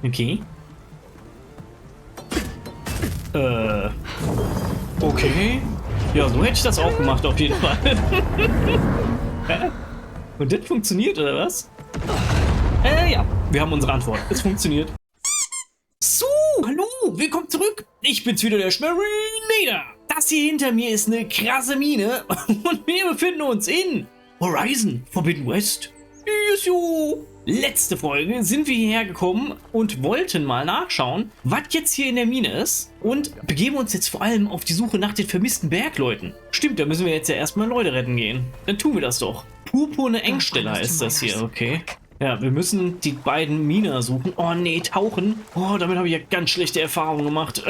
Okay. Okay. Ja, so hätte ich das auch gemacht, auf jeden Fall. Hä? Und das funktioniert, oder was? Ja, wir haben unsere Antwort. Es funktioniert. So, hallo, willkommen zurück. Ich bin's wieder, der Schmerinator. Das hier hinter mir ist eine krasse Mine und wir befinden uns in Horizon Forbidden West. Yes, yo. Letzte Folge sind wir hierher gekommen und wollten mal nachschauen, was jetzt hier in der Mine ist und begeben uns jetzt vor allem auf die Suche nach den vermissten Bergleuten. Stimmt, da müssen wir jetzt ja erstmal Leute retten gehen. Dann tun wir das doch. Purpurne Engstelle heißt das hier, okay. Ja, wir müssen die beiden Miner suchen. Oh nee, tauchen. Oh, damit habe ich ja ganz schlechte Erfahrungen gemacht.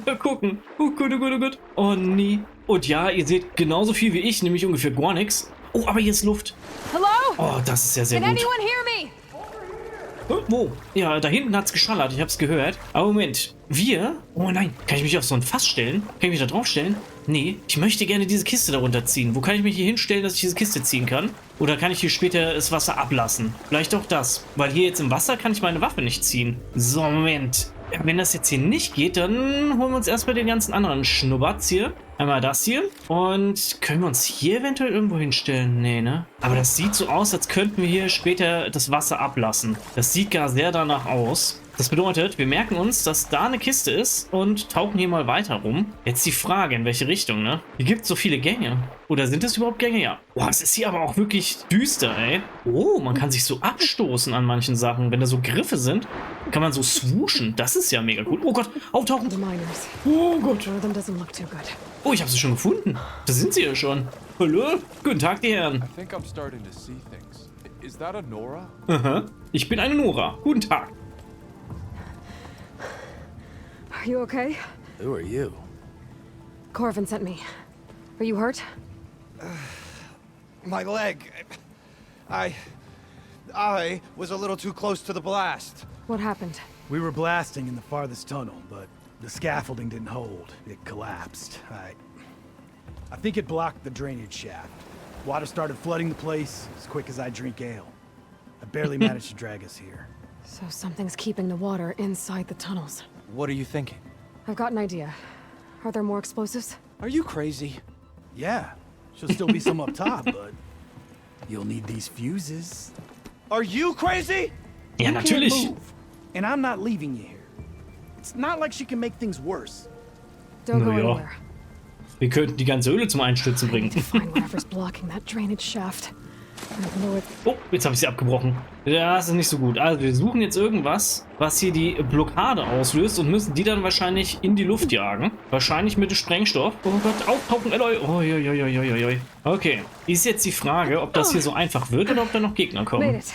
Mal gucken. Oh Gott, oh Gott, oh Gott. Oh nee. Und ja, ihr seht genauso viel wie ich, nämlich ungefähr gar nichts. Oh, aber hier ist Luft. Hello? Oh, das ist ja sehr gut. Anyone hear me? Wo? Ja, da hinten hat's geschallert, ich hab's gehört. Aber Moment, wir? Oh nein, kann ich mich auf so ein Fass stellen? Kann ich mich da drauf stellen? Nee, ich möchte gerne diese Kiste darunter ziehen. Wo kann ich mich hier hinstellen, dass ich diese Kiste ziehen kann? Oder kann ich hier später das Wasser ablassen? Vielleicht auch das, weil hier jetzt im Wasser kann ich meine Waffe nicht ziehen. So, Moment. Ja, wenn das jetzt hier nicht geht, dann holen wir uns erstmal den ganzen anderen Schnurrbatz hier. Einmal das hier. Und können wir uns hier eventuell irgendwo hinstellen? Nee, ne? Aber das sieht so aus, als könnten wir hier später das Wasser ablassen. Das sieht gar sehr danach aus. Das bedeutet, wir merken uns, dass da eine Kiste ist und tauchen hier mal weiter rum. Jetzt die Frage, in welche Richtung, ne? Hier gibt es so viele Gänge. Oder sind es überhaupt Gänge? Ja. Boah, es ist hier aber auch wirklich düster, ey. Oh, man kann sich so abstoßen an manchen Sachen. Wenn da so Griffe sind, kann man so swooshen. Das ist ja mega cool. Oh Gott, auftauchen. Oh Gott. Oh, ich habe sie schon gefunden. Da sind sie ja schon. Hallo? Guten Tag, die Herren. Aha. Ich bin eine Nora. Guten Tag. Are you okay? Who are you? Corvin sent me. Are you hurt? My leg. I was a little too close to the blast. What happened? We were blasting in the farthest tunnel, but the scaffolding didn't hold. It collapsed. I think it blocked the drainage shaft. Water started flooding the place as quick as I drink ale. I barely managed to drag us here. So something's keeping the water inside the tunnels. What are you thinking? I've got an idea. Are there more explosives? Are you crazy? Yeah, should still be some up top, but you'll need these fuses. Are you crazy? Ja, You natürlich. can't move, and I'm not leaving you here. It's not like she can make things worse. Don't go Na ja. anywhere. Wir könnten die ganze Höhle zum Einstürzen I need bringen. to find whatever's blocking that drainage shaft. I know it. Oh, jetzt habe ich sie abgebrochen. Ja, das ist nicht so gut. Also wir suchen jetzt irgendwas, was hier die Blockade auslöst und müssen die dann wahrscheinlich in die Luft jagen. Wahrscheinlich mit dem Sprengstoff. Oh Gott, auftauchen, Eloy. Oh. Okay, ist jetzt die Frage, ob das hier so einfach wird oder ob da noch Gegner Made kommen. it.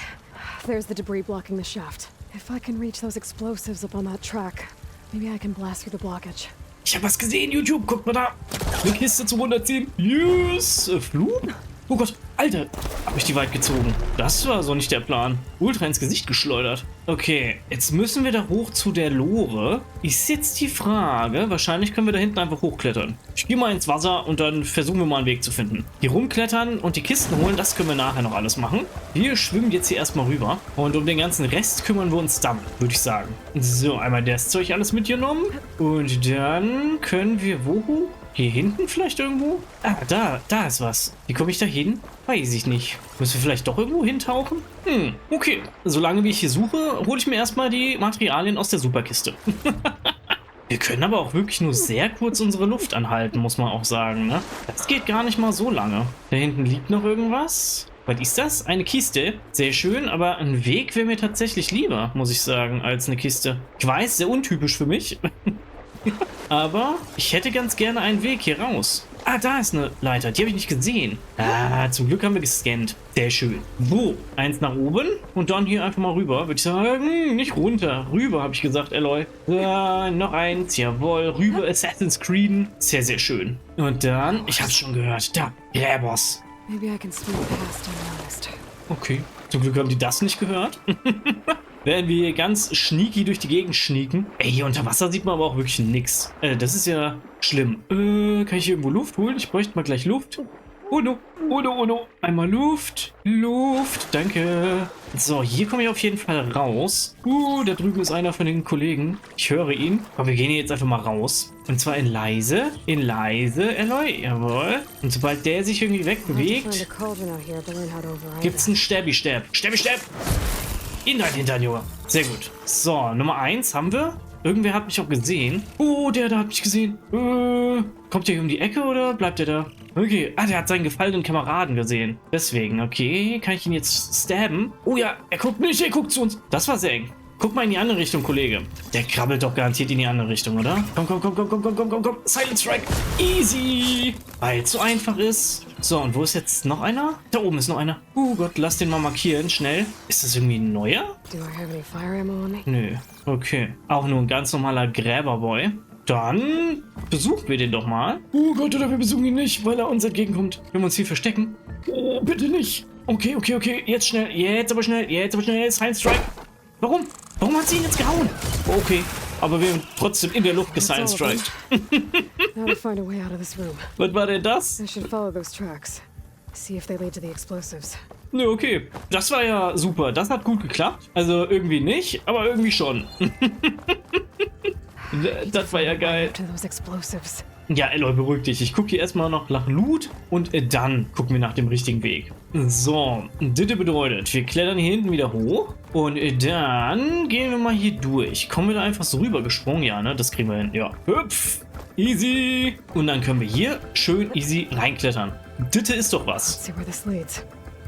There's the debris blocking the shaft. If I can reach those explosives up on that track, maybe I can blast through the blockage. Ich habe was gesehen, YouTube. Guckt mal da. Eine Kiste zum Runterziehen. Yes. Flug? Oh Gott, Alter. Habe ich die weit gezogen. Das war so nicht der Plan. Ultra ins Gesicht geschleudert. Okay, jetzt müssen wir da hoch zu der Lore. Ist jetzt die Frage. Wahrscheinlich können wir da hinten einfach hochklettern. Ich gehe mal ins Wasser und dann versuchen wir mal einen Weg zu finden. Hier rumklettern und die Kisten holen, das können wir nachher noch alles machen. Wir schwimmen jetzt hier erstmal rüber. Und um den ganzen Rest kümmern wir uns dann, würde ich sagen. So, einmal das Zeug alles mitgenommen. Und dann können wir wo hoch? Hier hinten vielleicht irgendwo? Ah, da ist was. Wie komme ich da hin? Weiß ich nicht. Müssen wir vielleicht doch irgendwo hintauchen? Okay. Solange wie ich hier suche, hole ich mir erstmal die Materialien aus der Superkiste. Wir können aber auch wirklich nur sehr kurz unsere Luft anhalten, muss man auch sagen, ne? Das geht gar nicht mal so lange. Da hinten liegt noch irgendwas. Was ist das? Eine Kiste. Sehr schön, aber ein Weg wäre mir tatsächlich lieber, muss ich sagen, als eine Kiste. Ich weiß, sehr untypisch für mich. Aber ich hätte ganz gerne einen Weg hier raus. Ah, da ist eine Leiter. Die habe ich nicht gesehen. Ah, zum Glück haben wir gescannt. Sehr schön. Wo? Eins nach oben und dann hier einfach mal rüber. Würde ich sagen, nicht runter. Rüber, habe ich gesagt, Eloy. Noch eins. Jawohl. Rüber. Assassin's Creed. Sehr, sehr schön. Und dann, ich habe es schon gehört. Da. Gräbers. Maybe I can sneak past unnoticed. Okay. Zum Glück haben die das nicht gehört. Werden wir hier ganz sneaky durch die Gegend schnieken. Ey, hier unter Wasser sieht man aber auch wirklich nix. Das ist ja schlimm. Kann ich hier irgendwo Luft holen? Ich bräuchte mal gleich Luft. Oh no, oh no, oh no. Einmal Luft. Luft, danke. So, hier komme ich auf jeden Fall raus. Da drüben ist einer von den Kollegen. Ich höre ihn. Aber wir gehen hier jetzt einfach mal raus. Und zwar in leise. In leise, Eloy. Jawohl. Und sobald der sich irgendwie wegbewegt, gibt es einen Stabby-Stab. Stabby-Stab. In dein Hintern, Junge. Sehr gut. So, Nummer 1 haben wir. Irgendwer hat mich auch gesehen. Oh, der da hat mich gesehen. Kommt der hier um die Ecke oder bleibt der da? Okay. Ah, der hat seinen gefallenen Kameraden gesehen. Deswegen, okay. Kann ich ihn jetzt stabben? Oh ja, er guckt nicht, er guckt zu uns. Das war sehr eng. Guck mal in die andere Richtung, Kollege. Der krabbelt doch garantiert in die andere Richtung, oder? Komm, komm, komm, komm, komm, komm, komm, komm, komm. Silent Strike. Easy. Weil es so einfach ist. So, und wo ist jetzt noch einer? Da oben ist noch einer. Gott, lass den mal markieren, schnell. Ist das irgendwie ein neuer? Nö. Okay. Auch nur ein ganz normaler Gräberboy. Dann besuchen wir den doch mal. Oh Gott, oder wir besuchen ihn nicht, weil er uns entgegenkommt. Wenn wir uns hier verstecken. Oh, bitte nicht. Okay, okay, okay. Jetzt schnell. Jetzt aber schnell. Jetzt aber schnell. Silent Strike. Warum? Warum hat sie ihn jetzt gehauen? Okay, aber wir haben trotzdem in der Luft gesilent-striked. Was war denn das? Nö, okay. Das war ja super. Das hat gut geklappt. Also irgendwie nicht, aber irgendwie schon. Das war ja geil. Ja, Eloy, beruhig dich. Ich gucke hier erstmal noch nach Loot und dann gucken wir nach dem richtigen Weg. So, das bedeutet, wir klettern hier hinten wieder hoch und dann gehen wir mal hier durch. Kommen wir da einfach so rüber gesprungen? Ja, ne? Das kriegen wir hin. Ja. Hüpf! Easy! Und dann können wir hier schön easy reinklettern. Das ist doch was.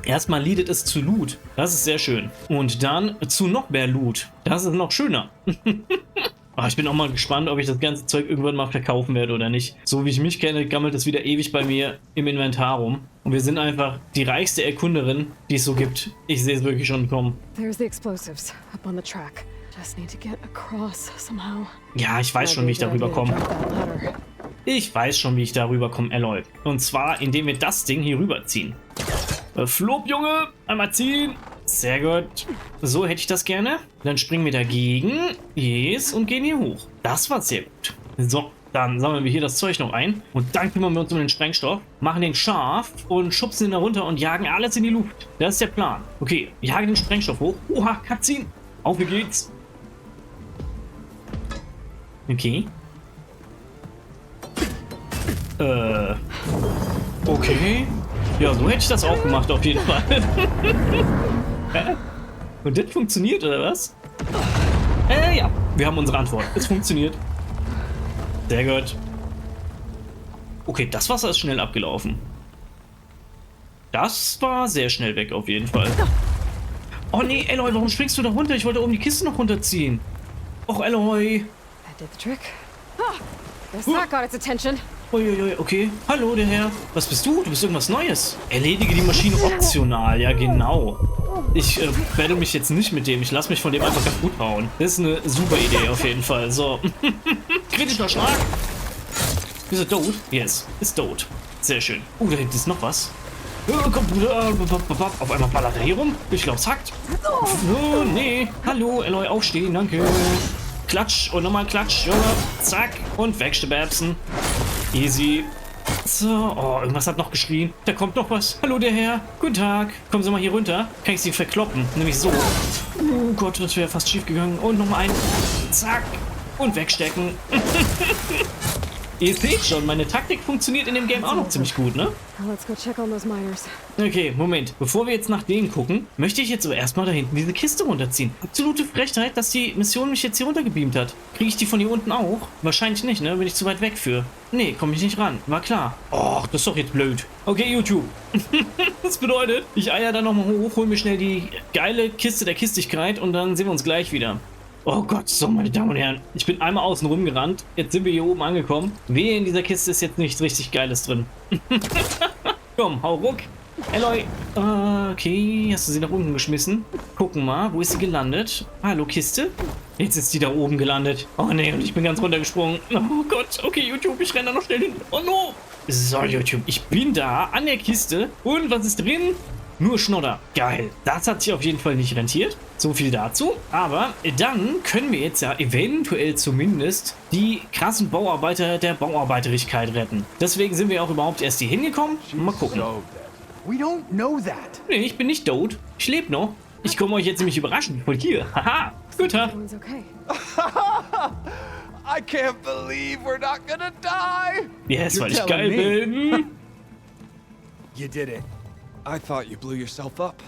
Erstmal leadet es zu Loot. Das ist sehr schön. Und dann zu noch mehr Loot. Das ist noch schöner. Ich bin auch mal gespannt, ob ich das ganze Zeug irgendwann mal verkaufen werde oder nicht. So wie ich mich kenne, gammelt es wieder ewig bei mir im Inventar rum. Und wir sind einfach die reichste Erkunderin, die es so gibt. Ich sehe es wirklich schon kommen. Ja, ich weiß schon, wie ich darüber komme. Ich weiß schon, wie ich darüber komme, Eloy. Und zwar, indem wir das Ding hier rüberziehen. Flop, Junge! Einmal ziehen! Sehr gut. So hätte ich das gerne. Dann springen wir dagegen. Yes, und gehen hier hoch. Das war sehr gut. So, dann sammeln wir hier das Zeug noch ein. Und dann kümmern wir uns um den Sprengstoff. Machen den scharf und schubsen ihn da runter und jagen alles in die Luft. Das ist der Plan. Okay, wir jagen den Sprengstoff hoch. Oha, Cutscene. Auf, wie geht's? Okay. Okay. Ja, so hätte ich das auch gemacht, auf jeden Fall. Und das funktioniert, oder was? Ja, wir haben unsere Antwort. Es funktioniert. Sehr gut. Okay, das Wasser ist schnell abgelaufen. Das war sehr schnell weg, auf jeden Fall. Oh nee, Eloy, warum springst du da runter? Ich wollte oben die Kiste noch runterziehen. Och, Eloy. Uiuiui, okay. Hallo, der Herr. Was bist du? Du bist irgendwas Neues. Erledige die Maschine optional. Ja, genau. Ich werde mich jetzt nicht mit dem. Ich lasse mich von dem einfach kaputt hauen. Das ist eine super Idee auf jeden Fall. So. Kritischer Schlag. Ist er tot? Yes. Ist tot. Sehr schön. Da hinten ist noch was. Auf einmal ballert er hier rum. Ich glaube, es hackt. Oh, nee. Hallo, Eloy, aufstehen. Danke. Klatsch und nochmal Klatsch. Zack. Und wegstabsen. Easy. So, oh, irgendwas hat noch geschrien. Da kommt noch was. Hallo, der Herr. Guten Tag. Kommen Sie mal hier runter. Kann ich Sie verkloppen? Nämlich so. Oh Gott, das wäre fast schief gegangen. Und nochmal ein. Zack. Und wegstecken. Ihr seht schon, meine Taktik funktioniert in dem Game auch noch ziemlich gut, ne? Okay, Moment. Bevor wir jetzt nach denen gucken, möchte ich jetzt aber erstmal da hinten diese Kiste runterziehen. Absolute Frechheit, dass die Mission mich jetzt hier runtergebeamt hat. Kriege ich die von hier unten auch? Wahrscheinlich nicht, ne? Bin ich zu weit weg für. Nee, komme ich nicht ran. War klar. Och, das ist doch jetzt blöd. Okay, YouTube. Das bedeutet, ich eier da nochmal hoch, hol mir schnell die geile Kiste der Kistigkeit und dann sehen wir uns gleich wieder. Oh Gott, so, meine Damen und Herren. Ich bin einmal außen rum gerannt. Jetzt sind wir hier oben angekommen. Wehe, in dieser Kiste ist jetzt nichts richtig Geiles drin. Komm, hau ruck. Eloy. Okay, hast du sie nach unten geschmissen? Gucken mal, wo ist sie gelandet? Hallo, Kiste? Jetzt ist sie da oben gelandet. Oh nee, und ich bin ganz runtergesprungen. Oh Gott, okay, YouTube, ich renne da noch schnell hin. Oh no. So, YouTube, ich bin da an der Kiste. Und was ist drin? Nur Schnodder. Geil. Das hat sich auf jeden Fall nicht rentiert. So viel dazu. Aber dann können wir jetzt ja eventuell zumindest die krassen Bauarbeiter der Bauarbeiterigkeit retten. Deswegen sind wir auch überhaupt erst hier hingekommen. Mal gucken. We don't know that. Nee, ich bin nicht tot. Ich lebe noch. Ich komme euch jetzt nämlich überraschen. Von hier. Haha. Guten Tag. Everyone's okay. I can't believe we're not gonna die! Yes, You're weil ich telling geil me. bin. You did it. I thought you blew yourself up.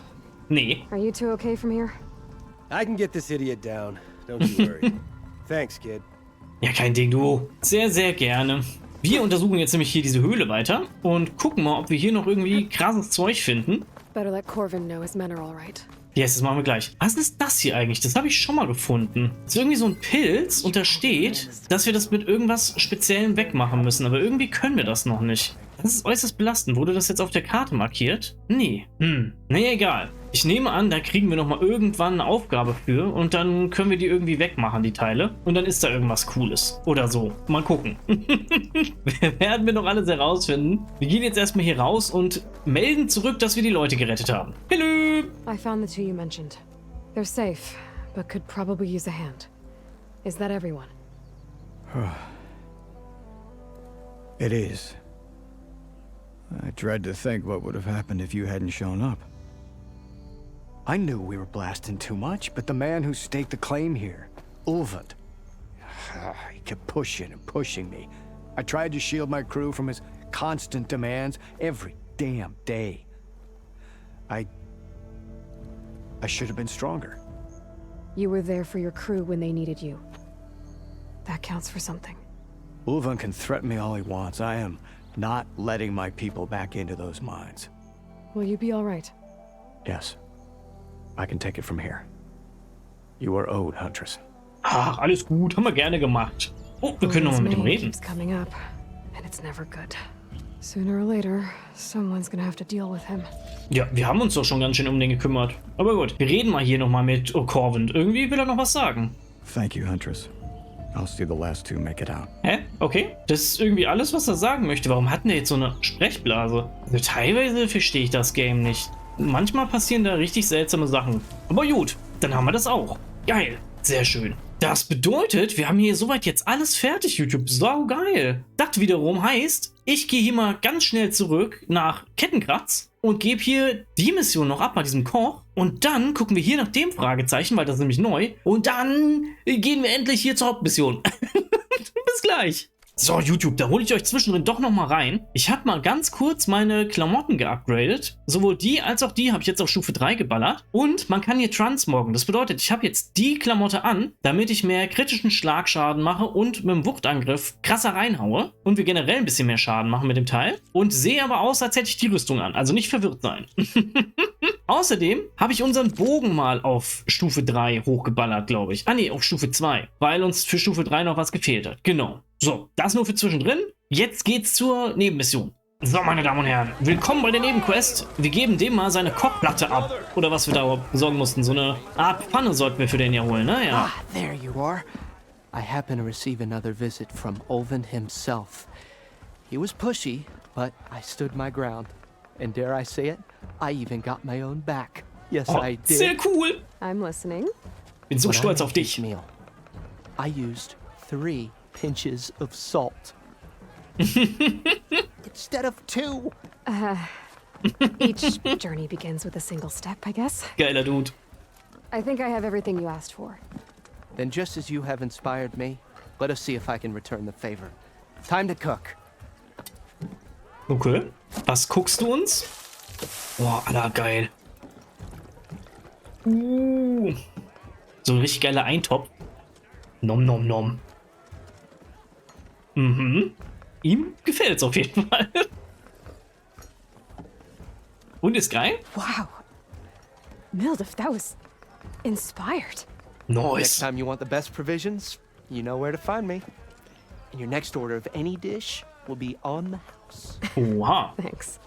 Nee. Are you two okay from here? I can get this idiot down. Don't you worry. Thanks, kid. Ja, kein Ding, du. Sehr, sehr gerne. Wir untersuchen jetzt nämlich hier diese Höhle weiter und gucken mal, ob wir hier noch irgendwie krasses Zeug finden. Better let Corvin know his men are all right. Yes, das machen wir gleich. Was ist das hier eigentlich? Das habe ich schon mal gefunden. Das ist irgendwie so ein Pilz und da steht, dass wir das mit irgendwas Speziellem wegmachen müssen. Aber irgendwie können wir das noch nicht. Das ist äußerst belastend. Wurde das jetzt auf der Karte markiert? Nee. Nee, egal. Ich nehme an, da kriegen wir nochmal irgendwann eine Aufgabe für und dann können wir die irgendwie wegmachen, die Teile. Und dann ist da irgendwas Cooles. Oder so. Mal gucken. Werden wir noch alles herausfinden. Wir gehen jetzt erstmal hier raus und melden zurück, dass wir die Leute gerettet haben. Hallo! I found the two you mentioned. They're safe, but could probably use a hand. Is that everyone? It is. I dread to think what would have happened if you hadn't shown up. I knew we were blasting too much, but the man who staked the claim here, Ulvund, he kept pushing and pushing me. I tried to shield my crew from his constant demands every damn day. I should have been stronger. You were there for your crew when they needed you. That counts for something. Ulvund can threaten me all he wants. I am not letting my people back into those mines. Will you be all right? Yes. I can take it from here. You are owed, Huntress. Ach, alles gut. Haben wir gerne gemacht. Oh, wir können nochmal mit ihm reden. Keeps coming up, and it's never good. Sooner or later, someone's gonna have to deal with him. Ja, wir haben uns doch schon ganz schön um den gekümmert. Aber gut, wir reden mal hier nochmal mit Corvin. Irgendwie will er noch was sagen. Thank you, Huntress. I'll see the last two make it out. Hä? Okay. Das ist irgendwie alles, was er sagen möchte. Warum hat denn der jetzt so eine Sprechblase? Also teilweise verstehe ich das Game nicht. Manchmal passieren da richtig seltsame Sachen. Aber gut, dann haben wir das auch. Geil. Sehr schön. Das bedeutet, wir haben hier soweit jetzt alles fertig, YouTube. Sau geil. Das wiederum heißt, ich gehe hier mal ganz schnell zurück nach Kettenkratz und gebe hier die Mission noch ab bei diesem Koch. Und dann gucken wir hier nach dem Fragezeichen, weil das ist nämlich neu. Und dann gehen wir endlich hier zur Hauptmission. Bis gleich. So, YouTube, da hole ich euch zwischendrin doch noch mal rein. Ich habe mal ganz kurz meine Klamotten geupgradet. Sowohl die als auch die habe ich jetzt auf Stufe 3 geballert. Und man kann hier transmoggen. Das bedeutet, ich habe jetzt die Klamotte an, damit ich mehr kritischen Schlagschaden mache und mit dem Wuchtangriff krasser reinhaue. Und wir generell ein bisschen mehr Schaden machen mit dem Teil. Und sehe aber aus, als hätte ich die Rüstung an. Also nicht verwirrt sein. Außerdem habe ich unseren Bogen mal auf Stufe 3 hochgeballert, glaube ich. Ah ne, auf Stufe 2. Weil uns für Stufe 3 noch was gefehlt hat. Genau. So, das nur für zwischendrin. Jetzt geht's zur Nebenmission. So, meine Damen und Herren, willkommen bei der Nebenquest. Wir geben dem mal seine Kochplatte ab. Oder was wir da besorgen mussten. So eine Art Pfanne sollten wir für den ja holen, ne? Ja. Ah, there you are. I happen to receive another visit from Ulvund himself. He was pushy, but I stood my ground. And dare I say it, I even got my own back. Yes, Oh, I did. sehr cool. I'm listening. Bin so When I stolz made auf this dich. meal, I used 3 pinches of salt. Instead of 2. Each journey begins with a single step, I guess. Geiler Dude. I think I have everything you asked for. Then just as you have inspired me, let us see if I can return the favor. Time to cook. Okay. Was guckst du uns? Boah, Alter, geil. So ein richtig geiler Eintopf. Nom nom nom. Mhm. Ihm gefällt's auf jeden Fall. Und ist geil? Wow. Mildif, that was inspired. Next Nice. time you want the best provisions, you know where to find me. And your next order of any dish will be on the house. Oha. Thanks.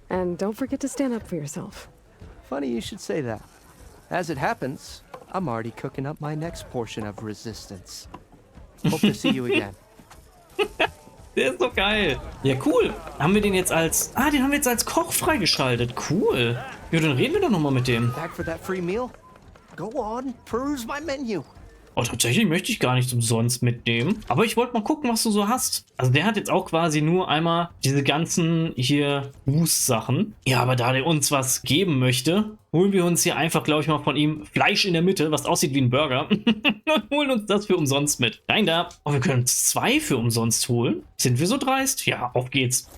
And don't forget to stand up for yourself. Funny you should say that. As it happens, I'm already cooking up my next portion of resistance. Hope to see you again. Der ist doch geil. Ja, cool. Haben wir den jetzt als... Ah, den haben wir jetzt als Koch freigeschaltet. Cool. Ja, dann reden wir doch nochmal mit dem. Back for that free meal? Go on, peruse my menu. Oh, tatsächlich möchte ich gar nichts umsonst mitnehmen. Aber ich wollte mal gucken, was du so hast. Also der hat jetzt auch quasi nur einmal diese ganzen hier Buß-Sachen. Ja, aber da der uns was geben möchte, holen wir uns hier einfach, glaube ich mal, von ihm Fleisch in der Mitte, was aussieht wie ein Burger. Und holen uns das für umsonst mit. Rein da. Oh, wir können uns 2 für umsonst holen. Sind wir so dreist? Ja, auf geht's.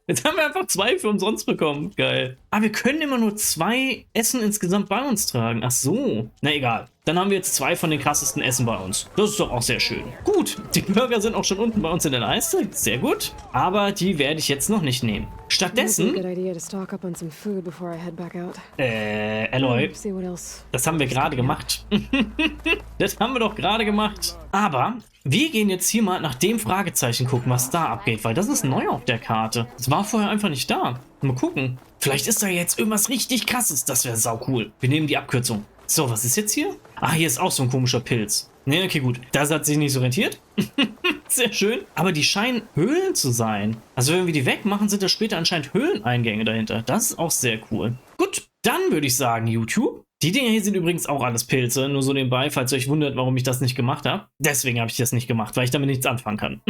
Jetzt haben wir einfach 2 für umsonst bekommen. Geil. Aber wir können immer nur 2 Essen insgesamt bei uns tragen. Ach so. Na egal. Dann haben wir jetzt 2 von den krassesten Essen bei uns. Das ist doch auch sehr schön. Gut, die Burger sind auch schon unten bei uns in der Leiste. Sehr gut. Aber die werde ich jetzt noch nicht nehmen. Stattdessen... Eloy, das haben wir gerade gemacht. Das haben wir doch gerade gemacht. Aber wir gehen jetzt hier mal nach dem Fragezeichen gucken, was da abgeht. Weil das ist neu auf der Karte. Das war vorher einfach nicht da. Mal gucken. Vielleicht ist da jetzt irgendwas richtig Krasses. Das wäre sau cool. Wir nehmen die Abkürzung. So, was ist jetzt hier? Ah, hier ist auch so ein komischer Pilz. Ne, okay, gut. Das hat sich nicht so rentiert. Sehr schön. Aber die scheinen Höhlen zu sein. Also wenn wir die wegmachen, sind da später anscheinend Höhleneingänge dahinter. Das ist auch sehr cool. Gut, dann würde ich sagen, YouTube. Die Dinger hier sind übrigens auch alles Pilze. Nur so nebenbei, falls ihr euch wundert, warum ich das nicht gemacht habe. Deswegen habe ich das nicht gemacht, weil ich damit nichts anfangen kann.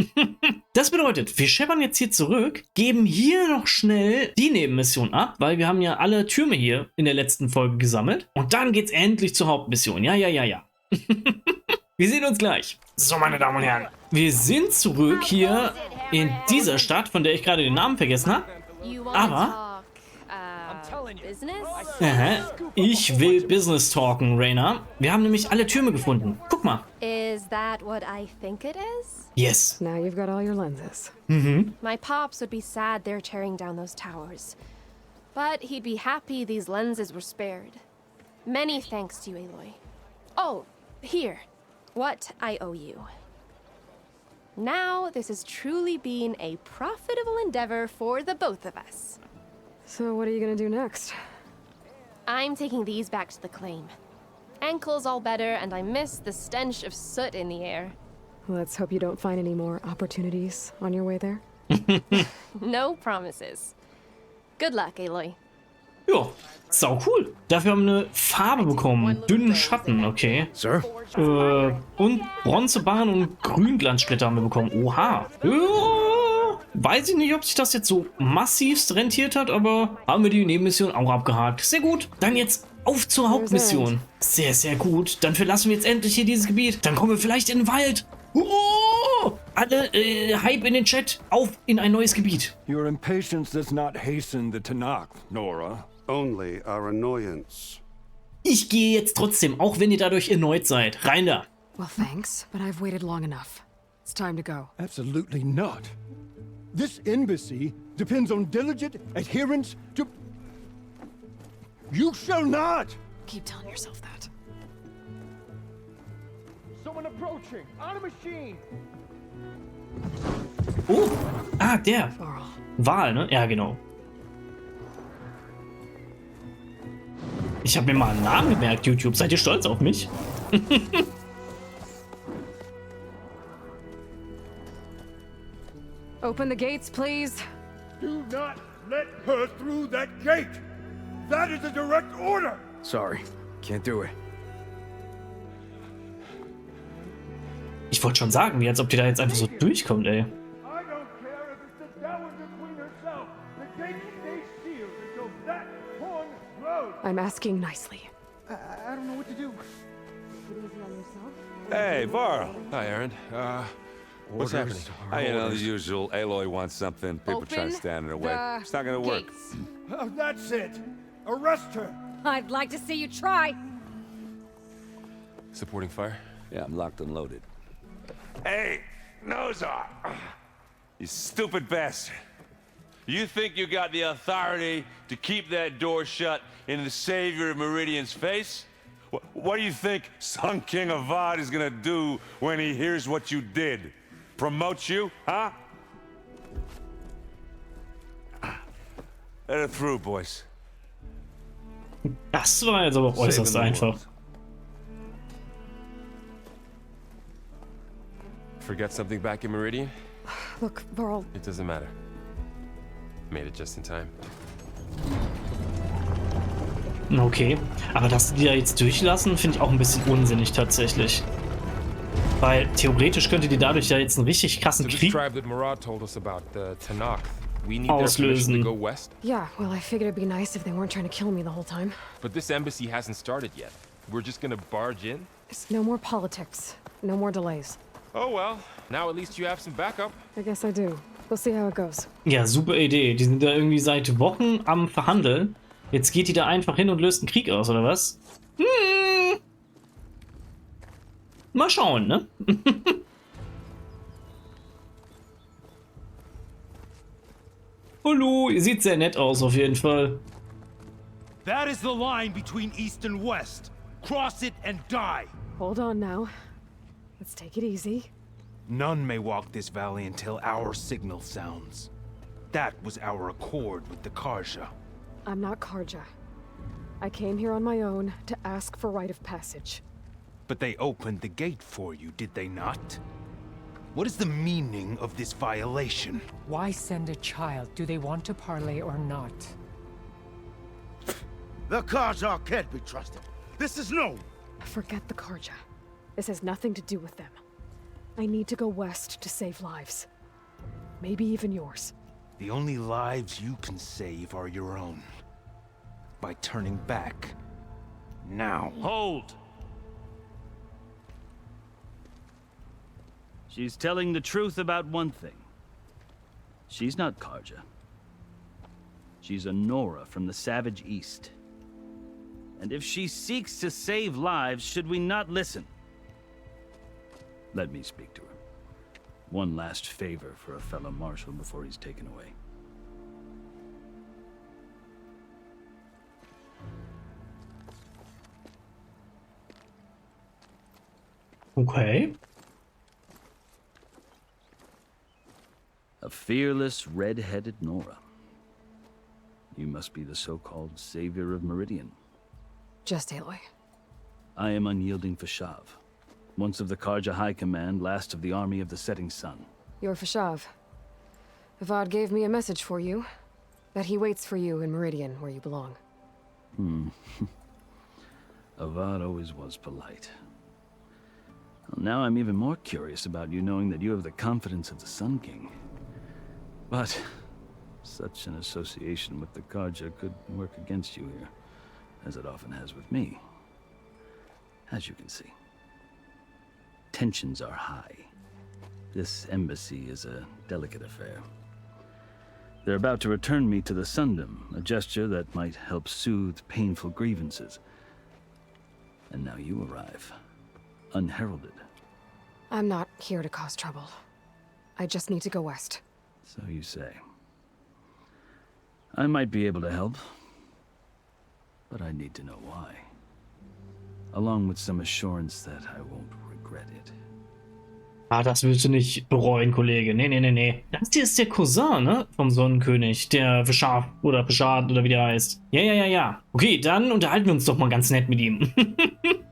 Das bedeutet, wir scheppern jetzt hier zurück, geben hier noch schnell die Nebenmission ab, weil wir haben ja alle Türme hier in der letzten Folge gesammelt. Und dann geht's endlich zur Hauptmission. Ja. Wir sehen uns gleich. So, meine Damen und Herren. Wir sind zurück hier in dieser Stadt, von der ich gerade den Namen vergessen habe. Aber... Ich will Business talken, Raina. Wir haben nämlich alle Türme gefunden. Guck mal. Is that what I think it is? Yes. Now you've got all your lenses. My pops would be sad they're tearing down those towers. But he'd be happy these lenses were spared. Many thanks to you, Aloy. Oh, here. What I owe you. Now this has truly been a profitable endeavor for the both of us. So what are you gonna do next? I'm taking these back to the claim. Ankle's all better, and I miss the stench of soot in the air. Let's hope you don't find any more opportunities on your way there. No promises. Good luck, Aloy. Ja, sau cool. Dafür haben wir eine Farbe bekommen. Dünnen Schatten, okay. Sir? Und Bronzebarren und Grünglanzsplitter haben wir bekommen. Oha. Ja, weiß ich nicht, ob sich das jetzt so massivst rentiert hat, aber haben wir die Nebenmission auch abgehakt. Sehr gut. Dann jetzt auf zur Hauptmission. Sehr, sehr gut. Dann verlassen wir jetzt endlich hier dieses Gebiet. Dann kommen wir vielleicht in den Wald. Oh! Alle, Hype in den Chat. Auf in ein neues Gebiet. Your impatience does not hasten the Tach, Nora. Only our annoyance. Ich gehe jetzt trotzdem, auch wenn ihr dadurch erneut seid. Rein da. Well, thanks, but I've waited long enough. It's time to go. Absolutely not. This embassy depends on diligent adherence to... You shall not! Keep telling yourself that. Someone approaching! On a machine! Oh, ah, der. Varl. Wal, ne? Ja, genau. Ich habe mir mal einen Namen gemerkt, YouTube. Seid ihr stolz auf mich? Open the gates, please. Do not let her through that gate! That is a direct order! Sorry, can't do it. Ich wollte schon sagen, wie als ob die da jetzt einfach so durchkommt, ey. I don't care if it's the Dowager Queen herself. The gate stays sealed until that horn blows. I'm asking nicely. I don't know what to do. Hey, Varl. Hi, Aaron. What's happening? You know, the usual. Aloy wants something. People try to stand in her way. It's not gonna work. Oh, that's it! Arrest her! I'd like to see you try. Supporting fire? Yeah, I'm locked and loaded. Hey, Nozar! You stupid bastard. You think you got the authority to keep that door shut in the savior of Meridian's face? What do you think Sun King Avad is gonna do when he hears what you did? Promote you, huh? Let her through, boys. Das war jetzt aber auch äußerst einfach. Forget something back in Meridian? Look, Varl, It doesn't matter. Made it just in time. Okay, aber dass die da jetzt durchlassen, finde ich auch ein bisschen unsinnig tatsächlich. Weil theoretisch könnte die dadurch ja jetzt einen richtig krassen So this Krieg tribe that Murad told us about, the Tanakh, we need their permission auslösen. to go west? yeah, well, I figured it'd be nice if they weren't trying to kill me the whole time. But this embassy hasn't started yet. We're just gonna barge in? It's no more politics. No more delays. Oh well, now at least you have some backup. I guess I do. We'll see how it goes. Ja, super Idee. Die sind da irgendwie seit Wochen am Verhandeln. Jetzt geht die da einfach hin und löst einen Krieg aus, oder was? Mal schauen, ne? Hallo, ihr seht sehr nett aus auf jeden Fall. That is the line between east and west. Cross it and die. Hold on now. Let's take it easy. None may walk this valley until our signal sounds. That was our accord with the Karja. I'm not Karja. I came here on my own to ask for rite of passage. But they opened the gate for you, did they not? What is the meaning of this violation? Why send a child? Do they want to parley or not? The Karja can't be trusted. This is no. Forget the Karja. This has nothing to do with them. I need to go west to save lives. Maybe even yours. The only lives you can save are your own. By turning back. Now. Hold! She's telling the truth about one thing. She's not Karja. She's a Nora from the Savage East. And if she seeks to save lives, should we not listen? Let me speak to her. One last favor for a fellow marshal before he's taken away. Okay. A fearless, red-headed Nora. You must be the so-called savior of Meridian. Just Aloy. I am unyielding Fashav, once of the Karja High Command, last of the army of the Setting Sun. You're Fashav. Avad gave me a message for you. That he waits for you in Meridian, where you belong. Avad always was polite. Well, now I'm even more curious about you knowing that you have the confidence of the Sun King. But such an association with the Karja could work against you here, as it often has with me. As you can see, tensions are high. This embassy is a delicate affair. They're about to return me to the Sundom, a gesture that might help soothe painful grievances. And now you arrive, unheralded. I'm not here to cause trouble. I just need to go west. So you say. I might be able to help, but I need to know why. Along with some assurance that I won't regret it. Ah, das willst du nicht bereuen, Kollege. Nee, nee, nee, nee. Das hier ist der Cousin, ne? Vom Sonnenkönig. Der Beschaf oder Beschad oder wie der heißt. Ja, ja, ja, ja. Okay, dann unterhalten wir uns doch mal ganz nett mit ihm.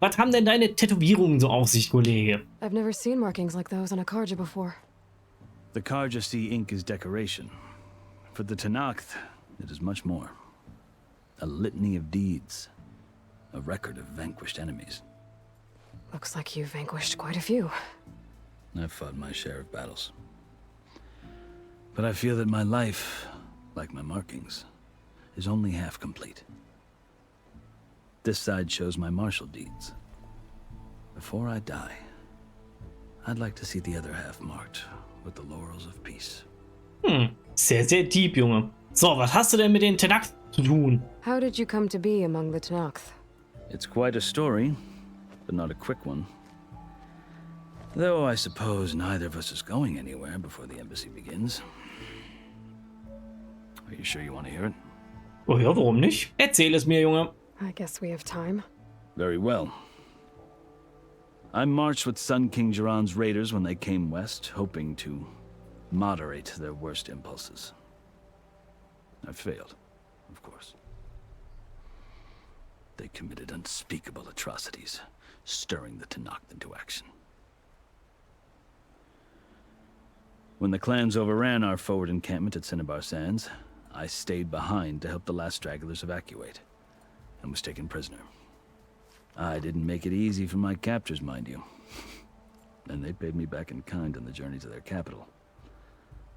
Was haben denn deine Tätowierungen so auf sich, Kollege? I've never seen markings like those on a Karja before. The Karja see ink as decoration. For the Tanakh, it is much more. A litany of deeds. A record of vanquished enemies. Looks like you've vanquished quite a few. I've fought my share of battles. But I feel that my life, like my markings, is only half complete. This side shows my martial deeds. Before I die, I'd like to see the other half marked with the laurels of peace. Sehr, sehr deep, Junge. So, was hast du denn mit den Tanakh zu tun? How did you come to be among the Tanakh? It's quite a story, but not a quick one. Though I suppose neither of us is going anywhere before the embassy begins. Are you sure you want to hear it? Oh ja, warum nicht? Erzähl es mir, Junge. I guess we have time. Very well. I marched with Sun King Jiran's raiders when they came west, hoping to moderate their worst impulses. I failed, of course. They committed unspeakable atrocities, stirring the Tanakh into action. When the clans overran our forward encampment at Cinnabar Sands, I stayed behind to help the last stragglers evacuate, and was taken prisoner. I didn't make it easy for my captors, mind you. And they paid me back in kind on the journey to their capital.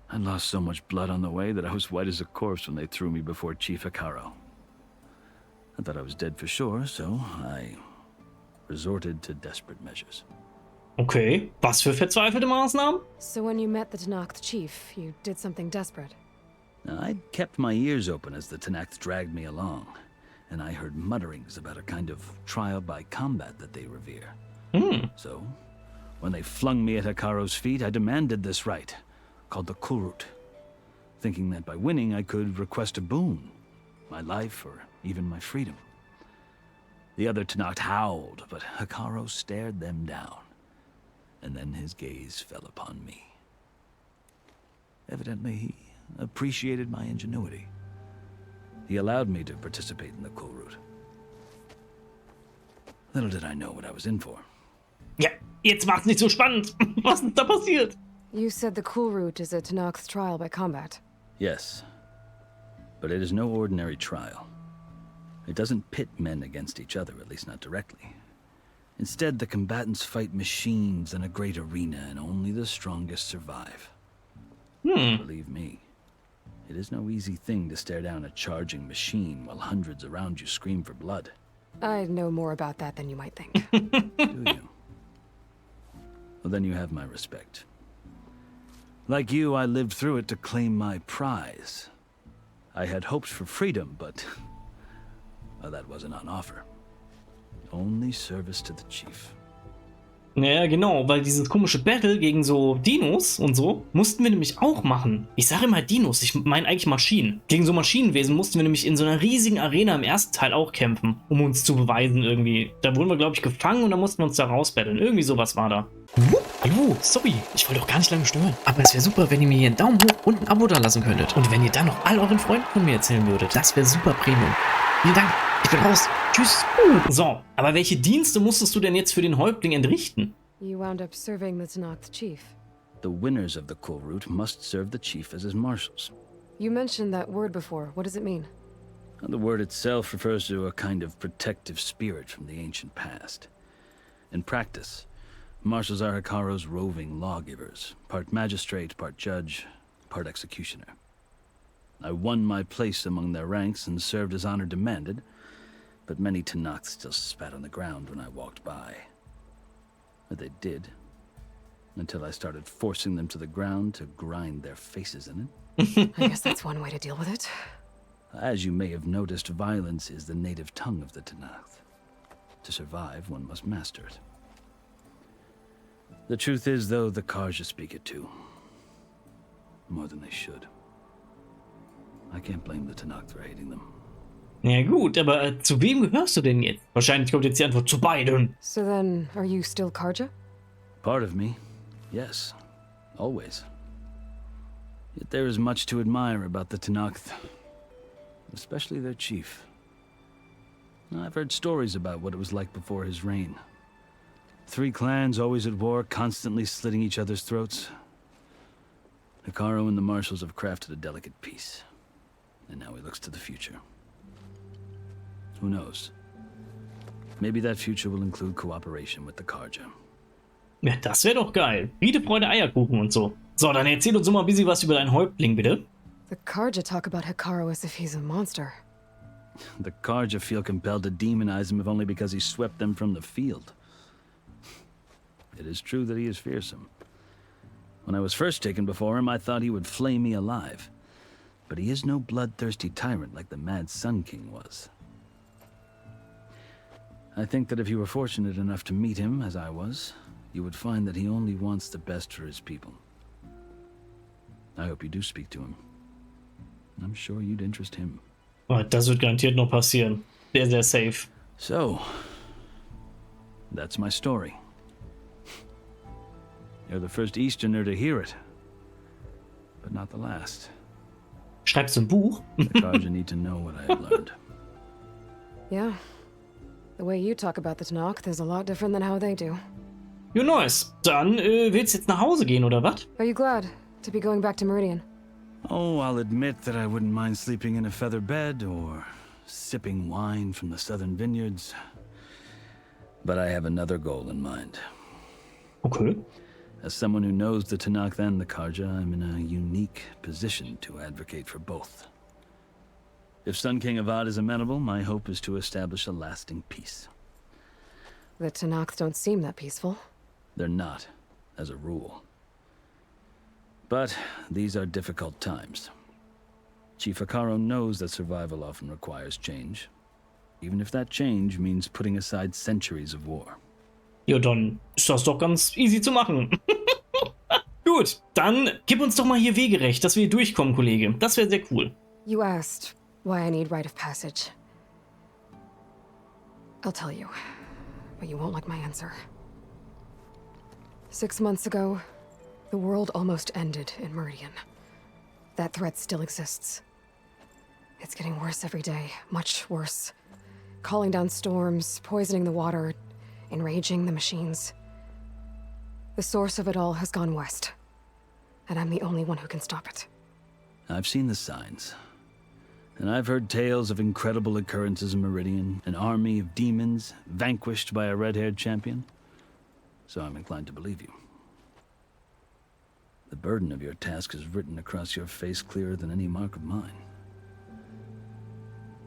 I lost so much blood on the way that I was white as a corpse when they threw me before Chief Hikaro. I thought I was dead for sure, so I resorted to desperate measures. Okay, was für verzweifelte Maßnahmen? So when you met the Tach chief, you did something desperate. Now, I'd kept my ears open as the Tanath dragged me along, and I heard mutterings about a kind of trial by combat that they revere. So, when they flung me at Hikaro's feet, I demanded this right, called the Kulrut, thinking that by winning I could request a boon, my life or even my freedom. The other Tanath howled, but Hikaro stared them down, and then his gaze fell upon me. Evidently, he appreciated my ingenuity. He allowed me to participate in the Kulrut. Little did I know what I was in for. Ja, jetzt macht's nicht so spannend. Was ist da passiert? You said the Kulrut is a Tanakh's trial by combat. Yes, but it is no ordinary trial. It doesn't pit men against each other, at least not directly. Instead, the combatants fight machines in a great arena, and only the strongest survive. Believe me, it is no easy thing to stare down a charging machine while hundreds around you scream for blood. I know more about that than you might think. Do you? Well, then you have my respect. Like you, I lived through it to claim my prize. I had hoped for freedom, but well, that wasn't on offer. Only service to the chief. Ja, genau, weil dieses komische Battle gegen so Dinos und so mussten wir nämlich auch machen. Ich sage immer Dinos, ich meine eigentlich Maschinen. Gegen so Maschinenwesen mussten wir nämlich in so einer riesigen Arena im ersten Teil auch kämpfen, um uns zu beweisen irgendwie. Da wurden wir, glaube ich, gefangen und dann mussten wir uns da rausbattlen. Irgendwie sowas war da. Hallo, sorry, ich wollte doch gar nicht lange stören. Aber es wäre super, wenn ihr mir hier einen Daumen hoch und ein Abo da lassen könntet. Und wenn ihr dann noch all euren Freunden von mir erzählen würdet, das wäre super Premium. Vielen Dank, ich bin raus. Tschüss. So, aber welche Dienste musstest du denn jetzt für den Häuptling entrichten? You wound up serving the Tanakh's chief. The winners of the Kulrut must serve the chief as his marshals. You mentioned that word before. What does it mean? The word itself refers to a kind of protective spirit from the ancient past. In practice, marshals are Hikaro's roving lawgivers, part magistrate, part judge, part executioner. I won my place among their ranks and served as honor demanded, but many Tanakhs still spat on the ground when I walked by. But they did, until I started forcing them to the ground to grind their faces in it. I guess that's one way to deal with it. As you may have noticed, violence is the native tongue of the Tanath. To survive, one must master it. The truth is, though, the Karja speak it too. More than they should. I can't blame the Tanath for hating them. Ja gut, aber zu wem gehörst du denn jetzt? Wahrscheinlich kommt jetzt die Antwort zu beiden. So then, are you still Karja? Part of me, yes. Always. Yet there is much to admire about the Tanath. Especially their chief. I've heard stories about what it was like before his reign. 3 clans always at war, constantly slitting each other's throats. Hikaro and the marshals have crafted a delicate peace. And now he looks to the future. Who knows? Maybe that future will include cooperation with the Karja. Ja, das wäre doch geil. Friede, Freude, Eierkuchen und so. So, dann erzähl uns doch mal ein bisschen was über deinen Häuptling, bitte. The Karja talk about Hikaro as if he's a monster. The Karja feel compelled to demonize him if only because he swept them from the field. It is true that he is fearsome. When I was first taken before him, I thought he would flay me alive. But he is no bloodthirsty tyrant like the Mad Sun King was. I think that if you were fortunate enough to meet him, as I was, you would find that he only wants the best for his people. I hope you do speak to him. I'm sure you'd interest him. Oh, das wird garantiert noch passieren. Sehr, sehr safe. So, that's my story. You're the first Easterner to hear it, but not the last. Schreibst du ein Buch? The Karja need to know what I have learned. Yeah. The way you talk about the Tanath is a lot different than how they do. Ja, nice. Dann willst du jetzt nach Hause gehen, oder was? Are you glad? to be going back to Meridian? Oh, I'll admit that I wouldn't mind sleeping in a feather bed or sipping wine from the southern vineyards. But I have another goal in mind. Okay. As someone who knows the Tanakh and the Karja, I'm in a unique position to advocate for both. If Sun King Avad is amenable, my hope is to establish a lasting peace. The Tanakh don't seem that peaceful. They're not, as a rule. But these are difficult times. Chief Hekarro knows that survival often requires change, even if that change means putting aside centuries of war. Ja, dann ist das doch ganz easy zu machen. Gut, dann gib uns doch mal hier Wegerecht, dass wir hier durchkommen, Kollege. Das wäre sehr cool. You asked why I need rite of passage. I'll tell you, but you won't like my answer. 6 months ago, the world almost ended in Meridian. That threat still exists. It's getting worse every day, much worse. Calling down storms, poisoning the water, enraging the machines. The source of it all has gone west, and I'm the only one who can stop it. I've seen the signs, and I've heard tales of incredible occurrences in Meridian, an army of demons vanquished by a red-haired champion. So I'm inclined to believe you. The burden of your task is written across your face clearer than any mark of mine.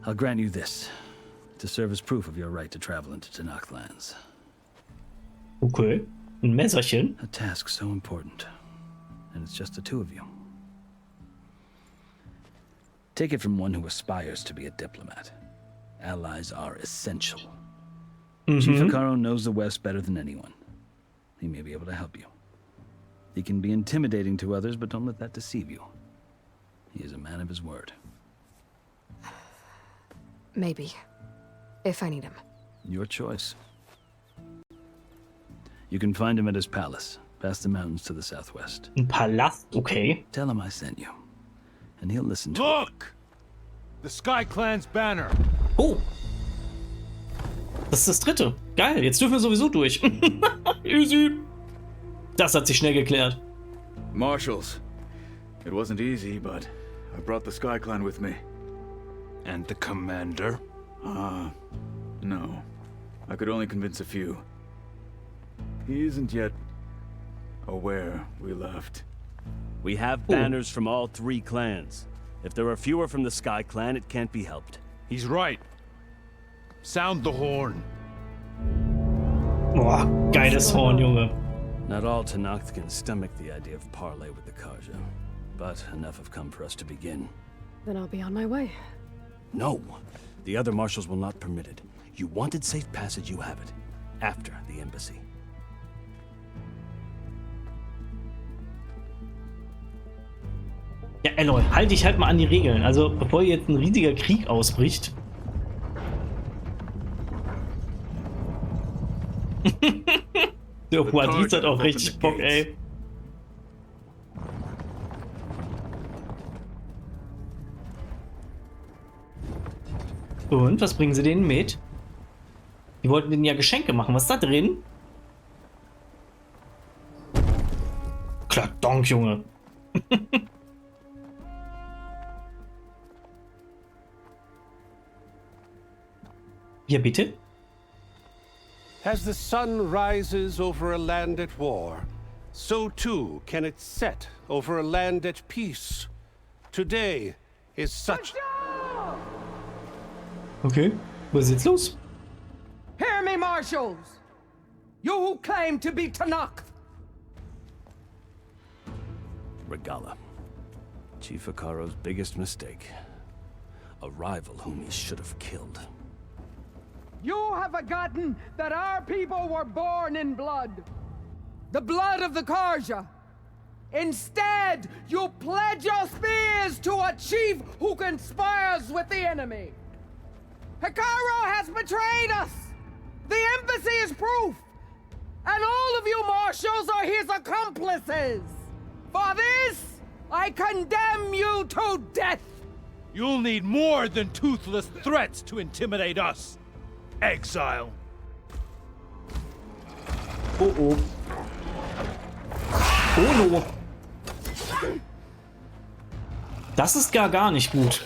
I'll grant you this, to serve as proof of your right to travel into Tanakh lands. Okay, ein Messerchen. A task so important, and it's just the two of you. Take it from one who aspires to be a diplomat. Allies are essential. Chief Hekarro knows the West better than anyone. He may be able to help you. He can be intimidating to others, but don't let that deceive you. He is a man of his word. Maybe. If I need him. Your choice. You can find him at his palace, past the mountains to the southwest. Ein Palast, okay. Tell him I sent you, and he'll listen to Look! The Sky Clan's banner. Oh. Das ist das dritte. Geil, jetzt dürfen wir sowieso durch. Easy. Das hat sich schnell geklärt. Marshals. It wasn't easy, but I brought the Sky Clan with me. And the commander? No. I could only convince a few. He isn't yet aware we left. We have banners from all 3 clans. If there are fewer from the Sky Clan, it can't be helped. He's right. Sound the horn. Boah, geiles Horn, Junge. Not all Tanakh can stomach the idea of parley with the Karja, but enough have come for us to begin. Then I'll be on my way. No, the other marshals will not permit it. You wanted safe passage, you have it. After the embassy. Ja, Eloy, halt dich halt mal an die Regeln. Also, bevor hier jetzt ein riesiger Krieg ausbricht. Der Huadis hat auch richtig Bock, ey. Und, was bringen sie denen mit? Die wollten denen ja Geschenke machen. Was ist da drin? Klar, Donk, Junge. Ja, bitte? As the sun rises over a land at war, so too can it set over a land at peace. Today is such... Okay, was ist jetzt los? Hear me, marshals! You who claim to be Tanakh! Regala. Chief Hekarro's biggest mistake. A rival whom he should have killed. You have forgotten that our people were born in blood. The blood of the Karja. Instead, you pledge your spears to a chief who conspires with the enemy. Hekarro has betrayed us. The embassy is proof. And all of you marshals are his accomplices. For this, I condemn you to death. You'll need more than toothless threats to intimidate us. Exile. Oh oh. Oh no. Das ist gar nicht gut.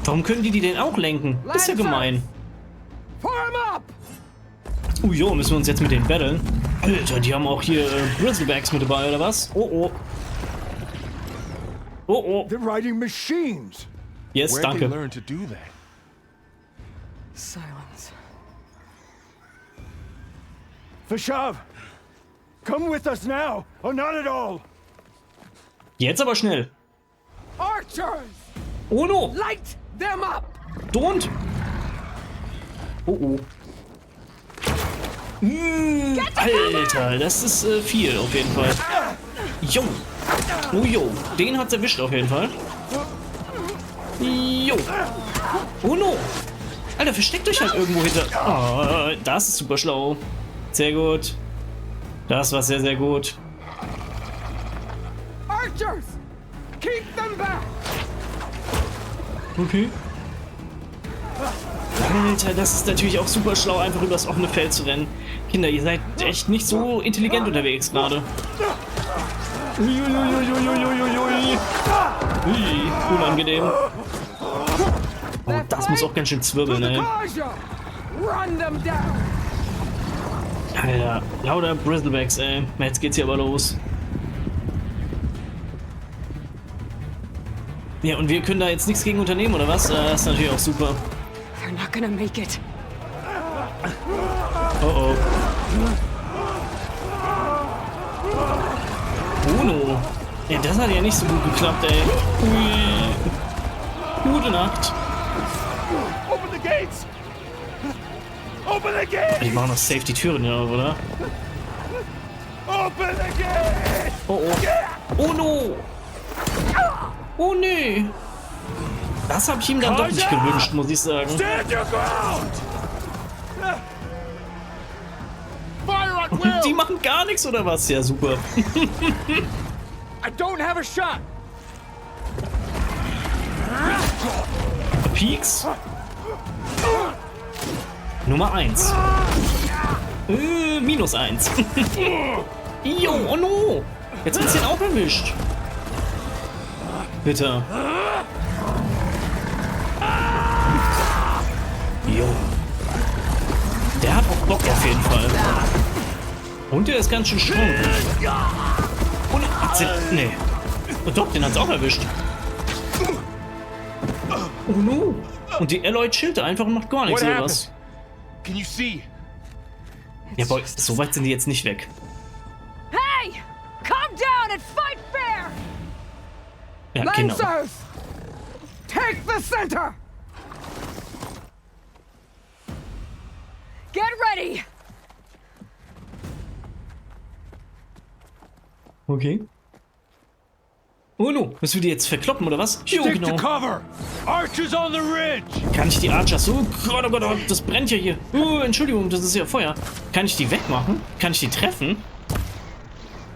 Warum können die den auch lenken? Ist ja gemein. Oh jo, müssen wir uns jetzt mit denen battlen? Alter, die haben auch hier Bristlebags mit dabei, oder was? Oh oh. Oh oh. They're riding machines. Yes, Where'd danke. they learn to do that? Silence. Vashav, come with us now, or not at all. Jetzt aber schnell. Archers! Oh no. Light them up! Don't. Oh oh. Alter, das ist viel auf jeden Fall. Jo. Oh jo. Den hat's erwischt auf jeden Fall. Jo. Oh no. Alter, versteckt euch halt irgendwo hinter. Oh, das ist super schlau. Sehr gut. Das war sehr, sehr gut. Archers! Keep them back! Okay. Alter, das ist natürlich auch super schlau, einfach übers offene Feld zu rennen. Kinder, ihr seid echt nicht so intelligent unterwegs gerade. Uiuiuiuiuiuiui. Ui, unangenehm. Oh, das muss auch ganz schön zwirbeln, ey. Alter, lauter Bristlebacks, ey. Jetzt geht's hier aber los. Ja, und wir können da jetzt nichts gegen unternehmen, oder was? Das ist natürlich auch super. They're not gonna make it. Oh oh. Uno. Ja, das hat ja nicht so gut geklappt, ey. Ui. Gute Nacht. Open the gates! Open the gates! Die machen noch safe die Türen hier auf, oder? Open the gates! Oh oh. Oh no. Oh nee. Das habe ich ihm dann doch nicht gewünscht, muss ich sagen. Stand your ground! Fire at Und will! die machen gar nichts, oder was? Ja, super. I don't have a shot! Peaks. Nummer 1. Minus 1. Jo, oh no. Jetzt wird's den auch erwischt. Bitte. Jo. Der hat auch Bock auf jeden Fall. Und der ist ganz schön strong. Und nee. Und doch, den hat's auch erwischt. Oh no. Und die Alloy chillt einfach und macht gar nichts oder was. Can you see? Ja, boy, so weit sind die jetzt nicht weg. Hey! Calm down and fight fair! Ja, genau. Lancers! Take the center! Get ready! Okay. Oh no, müssen wir die jetzt verkloppen oder was? Jo, Stick genau. to cover! Archers on the ridge! Kann ich die Archers... Oh Gott, oh Gott, oh Gott, das brennt ja hier. Oh, Entschuldigung, das ist ja Feuer. Kann ich die wegmachen? Kann ich die treffen?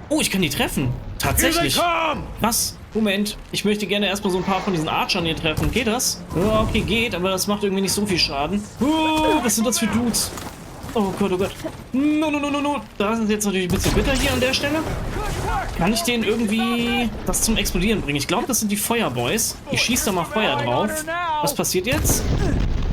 Oh, ich kann die treffen. Tatsächlich. Was? Moment. Ich möchte gerne erstmal so ein paar von diesen Archern hier treffen. Geht das? Ja, okay, geht, aber das macht irgendwie nicht so viel Schaden. Oh, was sind das für Dudes? Oh Gott, oh Gott. No, no, no, no, no. Das ist jetzt natürlich ein bisschen bitter hier an der Stelle. Kann ich denen irgendwie das zum Explodieren bringen? Ich glaube, das sind die Feuerboys. Ich schieße da mal Feuer drauf. Was passiert jetzt?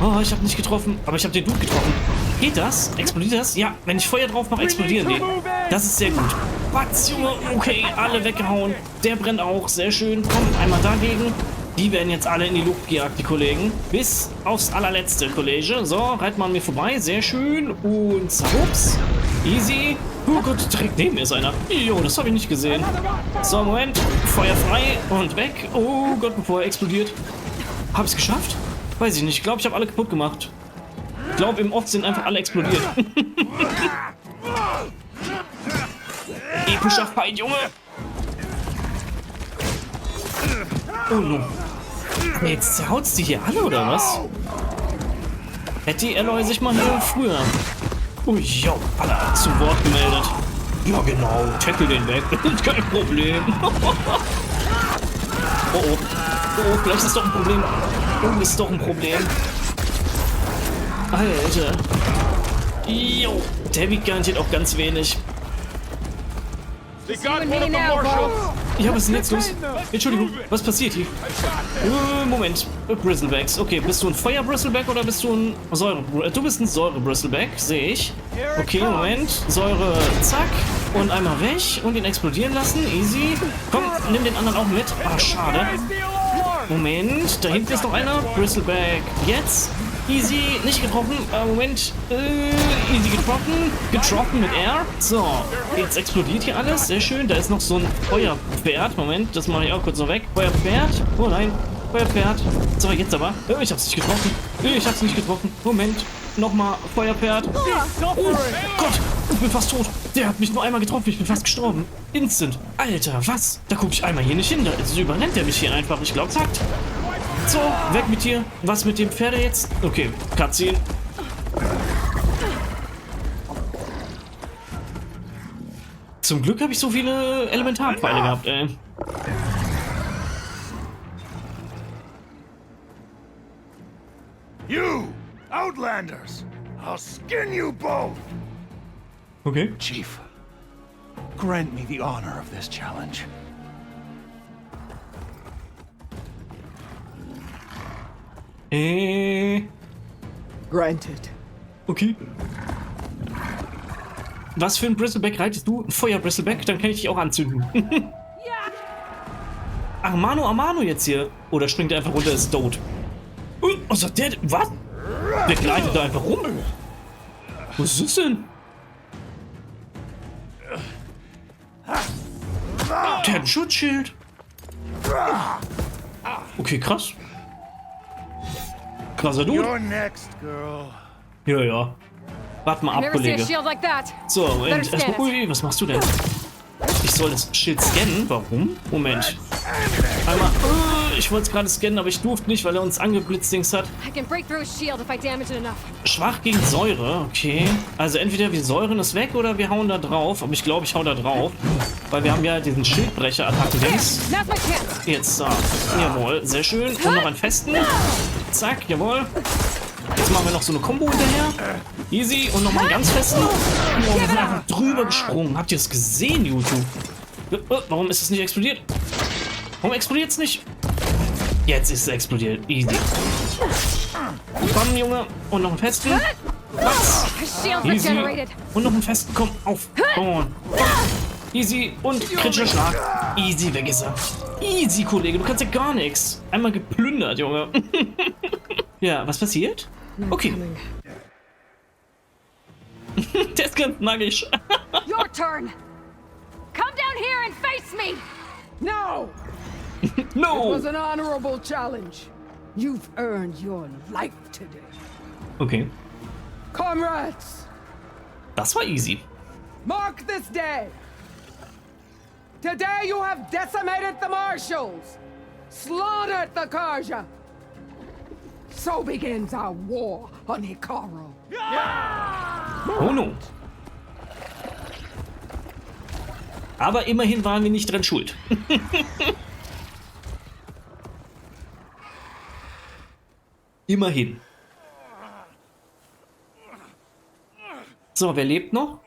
Oh, ich habe nicht getroffen. Aber ich habe den Dude getroffen. Geht das? Explodiert das? Ja, wenn ich Feuer drauf mache, explodieren die. Das ist sehr gut. Was, Junge? Okay, alle weggehauen. Der brennt auch. Sehr schön. Komm, einmal dagegen. Die werden jetzt alle in die Luft gejagt, die Kollegen. Bis aufs allerletzte, Kollege. So, reit mal an mir vorbei. Sehr schön. Und ups. Easy. Oh Gott, direkt neben mir ist einer. Jo, das habe ich nicht gesehen. So, Moment. Feuer frei und weg. Oh Gott, bevor er explodiert. Habe ich es geschafft? Weiß ich nicht. Ich glaube, ich habe alle kaputt gemacht. Ich glaube, im Off sind einfach alle explodiert. Epischer Fight, Junge. Oh no. Jetzt zerhaut's die hier alle, oder was? Hätte die Alloy sich mal hier früher. Oh jo, alle zu Wort gemeldet. Ja genau, tackle den weg. Kein Problem. Oh oh. Oh, vielleicht ist doch ein Problem. Oh, ist doch ein Problem. Alter. Jo, der wiegt garantiert auch ganz wenig. Ja, was ist denn jetzt los? Entschuldigung, was passiert hier? Moment. Bristlebacks. Okay, bist du ein Feuer-Bristleback oder bist du ein Säure... Du bist ein Säure-Bristleback, sehe ich. Okay, Moment. Säure, zack. Und einmal weg und ihn explodieren lassen. Easy. Komm, nimm den anderen auch mit. Ah, schade. Moment, da hinten ist noch einer. Bristleback. Jetzt. Easy, nicht getroffen. Moment. Easy getroffen. Getroffen mit R. So, jetzt explodiert hier alles. Sehr schön. Da ist noch so ein Feuerpferd. Moment, das mache ich auch kurz noch weg. Feuerpferd. Oh nein. Feuerpferd. So, jetzt aber. Ich hab's nicht getroffen. Ich hab's nicht getroffen. Moment. Nochmal Feuerpferd. Oh Gott, ich bin fast tot. Der hat mich nur einmal getroffen. Ich bin fast gestorben. Instant. Alter, was? Da gucke ich einmal hier nicht hin. Da überrennt er mich hier einfach. Ich glaube, Takt. So, weg mit dir. Was mit dem Pferde jetzt? Okay, Cutscene. Zum Glück habe ich so viele Elementarpfeile gehabt, ey. You, Outlanders! I'll skin you both! Okay. Chief, grant me the honor of this challenge. Granted. Okay. Was für ein Bristleback reitest du? Ein Feuer-Bristleback? Dann kann ich dich auch anzünden. Ach, Amano jetzt hier. Oder springt er einfach runter, ist tot. Was hat der? Was? Der gleitet da einfach rum. Was ist das denn? Der hat ein Schutzschild. Okay, krass. Krasser Dude. You're next, girl. Ja, ja. Warte mal ab, Kollege. So, und ui, was machst du denn? Ich soll das Schild scannen? Warum? Moment. Einmal. Ich wollte es gerade scannen, aber ich durfte nicht, weil er uns angeblitzdings hat. Schwach gegen Säure, okay. Also entweder wir säuren es weg oder wir hauen da drauf. Aber ich glaube, ich hau da drauf. Weil wir haben ja diesen Schildbrecher-Attacken-Dings. Jetzt da. Jawohl, sehr schön. Und noch einen festen. Zack, jawohl. Jetzt machen wir noch so eine Combo hinterher. Easy. Und nochmal einen ganz festen. Oh, wir sind einfach drüber gesprungen. Habt ihr es gesehen, YouTube? Warum ist es nicht explodiert? Warum explodiert es nicht? Jetzt ist es explodiert. Easy. Komm, Junge. Und noch einen festen. Was? Easy. Und noch einen festen. Komm, auf. Komm. Easy. Und kritischer Schlag. Easy, weg ist er. Easy, Kollege. Du kannst ja gar nichts. Einmal geplündert, Junge. Ja, was passiert? Okay. Der ist ganz nackig. Your turn. Come down here and face me. No. No. It was an honorable challenge. You've earned your life today. Okay. Comrades. Das war easy. Mark this day. Today you have decimated the marshals, slaughtered the Karja. So begins our war on Hikaro. Oh no. Aber immerhin waren wir nicht dran schuld. Immerhin. So, wer lebt noch?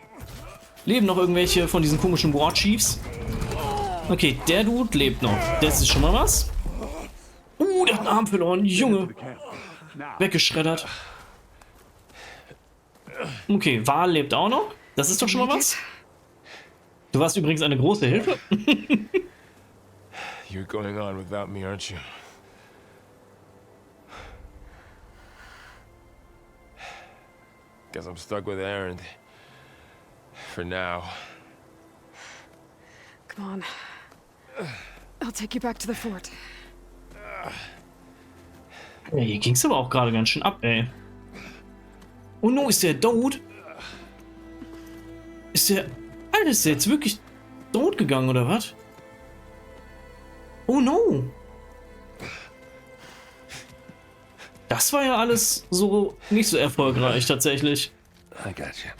Leben noch irgendwelche von diesen komischen War Chiefs? Okay, der Dude lebt noch. Das ist schon mal was. Der hat einen Arm verloren. Junge. Weggeschreddert. Okay, Wal lebt auch noch. Das ist doch schon mal was. Du warst übrigens eine große Hilfe. You're going on without me, aren't you? Guess I'm stuck with Aaron. For now. Come on. I'll take you back to the fort. Ja, hier ging's aber auch gerade ganz schön ab, ey. Oh no, ist der tot? Ist der... Alter, ist der jetzt wirklich tot gegangen, oder was? Oh no. Das war ja alles so nicht so erfolgreich, tatsächlich. I gotcha.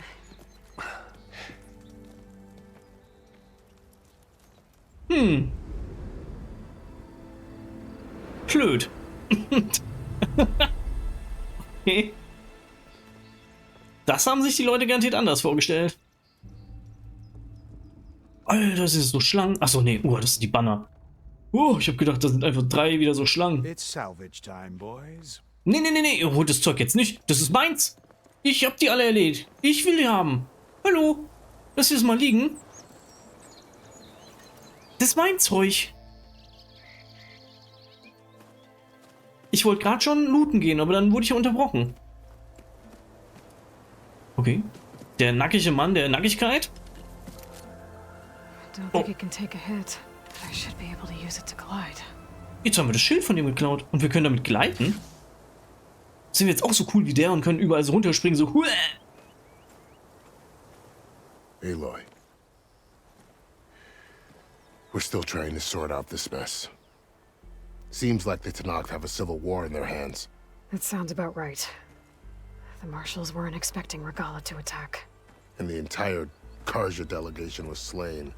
Blöd. Okay. Das haben sich die Leute garantiert anders vorgestellt. Alter, das ist so Schlangen. Achso, nee, das sind die Banner. Ich habe gedacht, das sind einfach 3 wieder so Schlangen. It's salvage time, boys. Nee, ihr holt das Zeug jetzt nicht. Das ist meins. Ich hab die alle erledigt. Ich will die haben. Hallo? Lass das mal liegen. Das ist mein Zeug. Ich wollte gerade schon looten gehen, aber dann wurde ich ja unterbrochen. Okay. Der nackige Mann der Nackigkeit. Jetzt haben wir das Schild von ihm geklaut und wir können damit gleiten. Sind wir jetzt auch so cool wie der und können überall so runterspringen, so. Aloy. We're still trying to sort out this mess. Seems like the Tach have a civil war in their hands. That sounds about right. The marshals weren't expecting Regala to attack. And the entire Karja delegation was slain.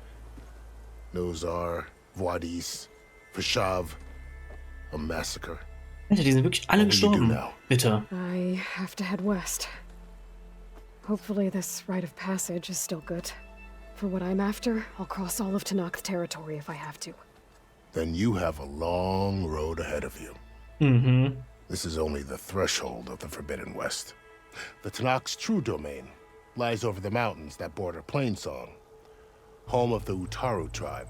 Nozar, Voidis, Vashav, a massacre. Alter, die sind wirklich alle gestorben. Bitte. I have to head west. Hopefully this rite of passage is still good. For what I'm after, I'll cross all of Tanakh's territory if I have to. Then you have a long road ahead of you. Mm-hmm. This is only the threshold of the Forbidden West. The Tanakh's true domain lies over the mountains that border Plainsong, home of the ULTRA tribe.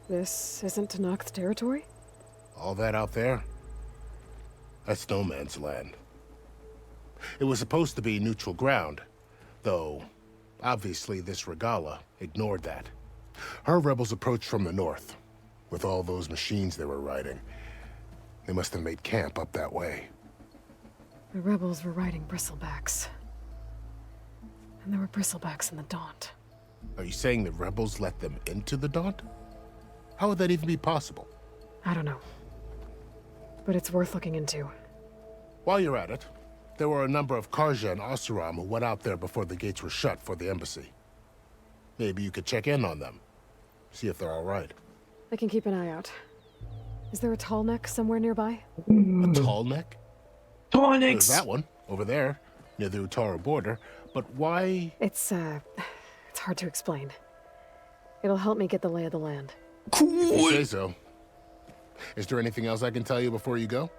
This isn't Tanakh's territory? All that out there? That's no man's land. It was supposed to be neutral ground, though obviously this Regala ignored that. Her rebels approached from the north. With all those machines they were riding, they must have made camp up that way. The rebels were riding bristlebacks. And there were bristlebacks in the Daunt. Are you saying the rebels let them into the Daunt? How would that even be possible? I don't know. But it's worth looking into. While you're at it, there were a number of Karja and Oseram who went out there before the gates were shut for the embassy. Maybe you could check in on them. See if they're all right. I can keep an eye out. Is there a tall neck somewhere nearby? A tall neck? Tall necks! There's that one, over there, near the ULTRA border. But why? It's hard to explain. It'll help me get the lay of the land. Cool! If you say so. Is there anything else I can tell you before you go?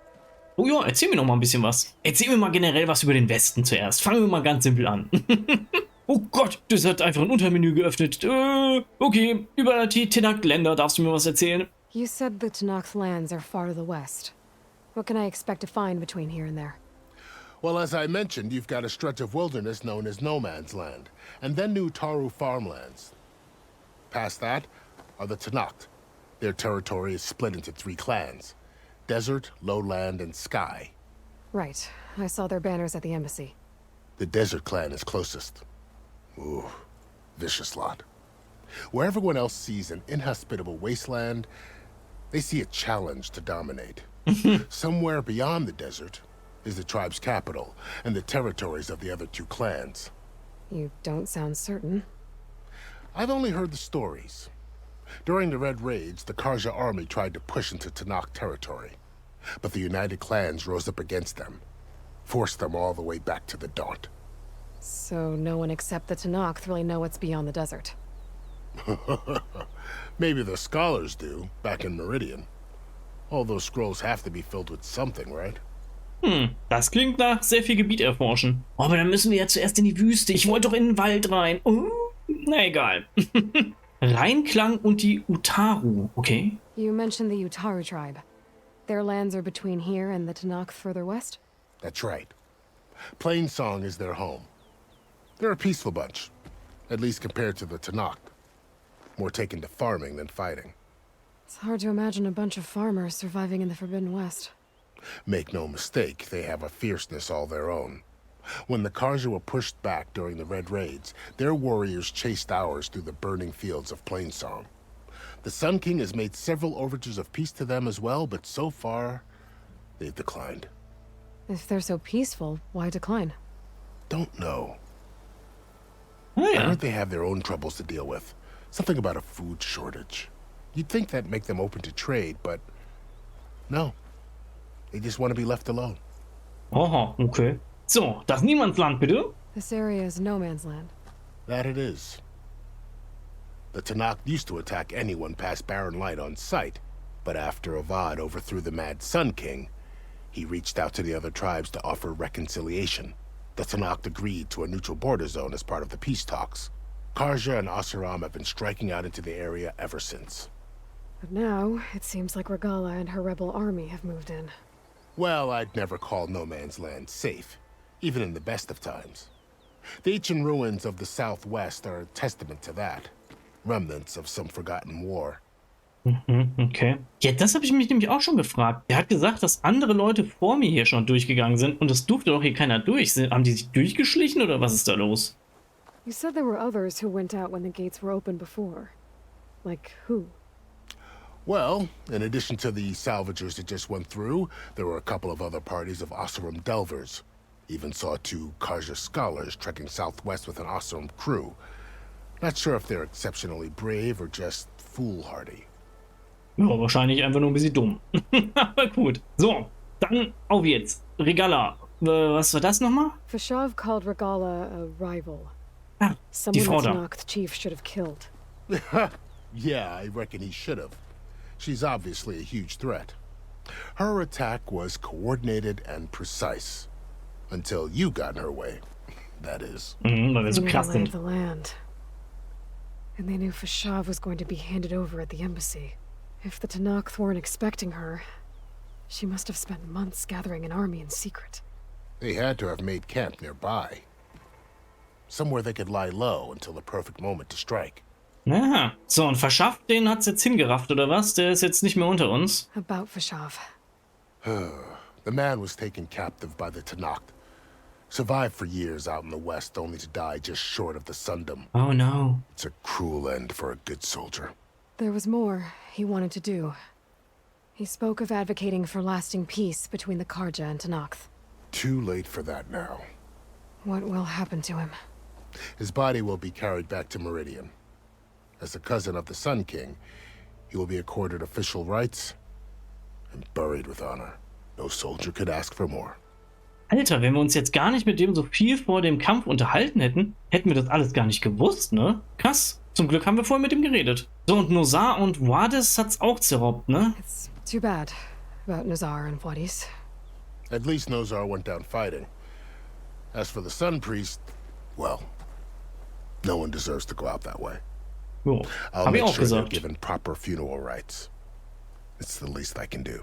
Oh ja, erzähl mir noch mal ein bisschen was. Erzähl mir mal generell was über den Westen zuerst. Fangen wir mal ganz simpel an. Oh Gott, das hat einfach ein Untermenü geöffnet. Okay, über die Tanakhs-Länder darfst du mir was erzählen? You said the Tanakh's lands are far to the west. What can I expect to find between here and there? Well, as I mentioned, you've got a stretch of wilderness known as No Man's Land, and then new Taru farmlands. Past that are the Tanakhs. Their territory is split into 3 clans: Desert, Lowland, and Sky. Right. I saw their banners at the embassy. The Desert clan is closest. Ooh, vicious lot. Where everyone else sees an inhospitable wasteland, they see a challenge to dominate. Somewhere beyond the desert is the tribe's capital and the territories of the other 2 clans. You don't sound certain. I've only heard the stories. During the Red Raids, the Karja army tried to push into Tanakh territory, but the united clans rose up against them, forced them all the way back to the Daunt. So no one except the Tanakhs really know what's beyond the desert. Maybe the scholars do, back in Meridian. All those scrolls have to be filled with something, right? Das klingt nach sehr viel Gebiet erforschen. Oh, aber dann müssen wir ja zuerst in die Wüste. Ich wollte doch in den Wald rein. Na egal. Reinklang und die Utaru, okay? You mentioned the ULTRA tribe. Their lands are between here and the Tanakhs further west? That's right. Plainsong is their home. They're a peaceful bunch, at least compared to the Tanakhs. More taken to farming than fighting. It's hard to imagine a bunch of farmers surviving in the Forbidden West. Make no mistake, they have a fierceness all their own. When the Karja were pushed back during the Red Raids, their warriors chased ours through the burning fields of Plainsong. The Sun King has made several overtures of peace to them as well, but so far, they've declined. If they're so peaceful, why decline? Don't know. Oh, yeah. Why don't they have their own troubles to deal with? Something about a food shortage. You'd think that'd make them open to trade, but no. They just want to be left alone. Aha, okay. So, das Niemandsland, bitte? This area is no man's land. That it is. The Tach used to attack anyone past Barren Light on sight, but after Avad overthrew the Mad Sun King, he reached out to the other tribes to offer reconciliation. The Tach agreed to a neutral border zone as part of the peace talks. Karja and Asuram have been striking out into the area ever since. But now, it seems like Regala and her rebel army have moved in. Well, I'd never call no man's land safe, even in the best of times. The ancient ruins of the Southwest are a testament to that. Remnants of some forgotten war. Okay. Ja, das habe ich mich nämlich auch schon gefragt. Er hat gesagt, dass andere Leute vor mir hier schon durchgegangen sind und es durfte doch hier keiner durch. Haben die sich durchgeschlichen oder was ist da los? You said there were others who went out when the gates were open before. Like who? Well, in addition to the salvagers that just went through, there were a couple of other parties of Asuram delvers. Even saw 2 Karja scholars trekking southwest with an Asuram crew. Not sure if they're exceptionally brave or just foolhardy. Ja, wahrscheinlich einfach nur ein bisschen dumm. Aber gut. So, dann auf jetzt. Regala. Was war das nochmal? Fashav called Regala a rival. Ah, die Frau da. Someone the chief should have killed. Yeah, I reckon he should have. She's obviously a huge threat. Her attack was coordinated and precise. Until you got in her way. That is. Weil wir so krass sind. The land. And they knew Fashav was going to be handed over at the embassy. If the Tach weren't expecting her, she must have spent months gathering an army in secret. They had to have made camp nearby. Somewhere they could lie low until the perfect moment to strike. Aha. So, und Verschafft, den hat's jetzt hingerafft, oder was? Der ist jetzt nicht mehr unter uns. About Fashav. The man was taken captive by the Tach. Survived for years out in the west, only to die just short of the Sundom. Oh no. It's a cruel end for a good soldier. There was more he wanted to do. He spoke of advocating for lasting peace between the Karja and Tach. Too late for that now. What will happen to him? His body will be carried back to Meridian. As a cousin of the Sun King, he will be accorded official rights and buried with honor. No soldier could ask for more. Alter, wenn wir uns jetzt gar nicht mit dem so viel vor dem Kampf unterhalten hätten, hätten wir das alles gar nicht gewusst, ne? Krass. Zum Glück haben wir vorher mit ihm geredet. So, und Nozar und Wadis hat's auch zerrobt, ne? It's too bad about Nozar and Wadis. At least Nozar went down fighting. As for the Sun Priest, well, no one deserves to go out that way. Jo, I'll hab ich make auch sure they're gesagt. given proper funeral rites. It's the least I can do.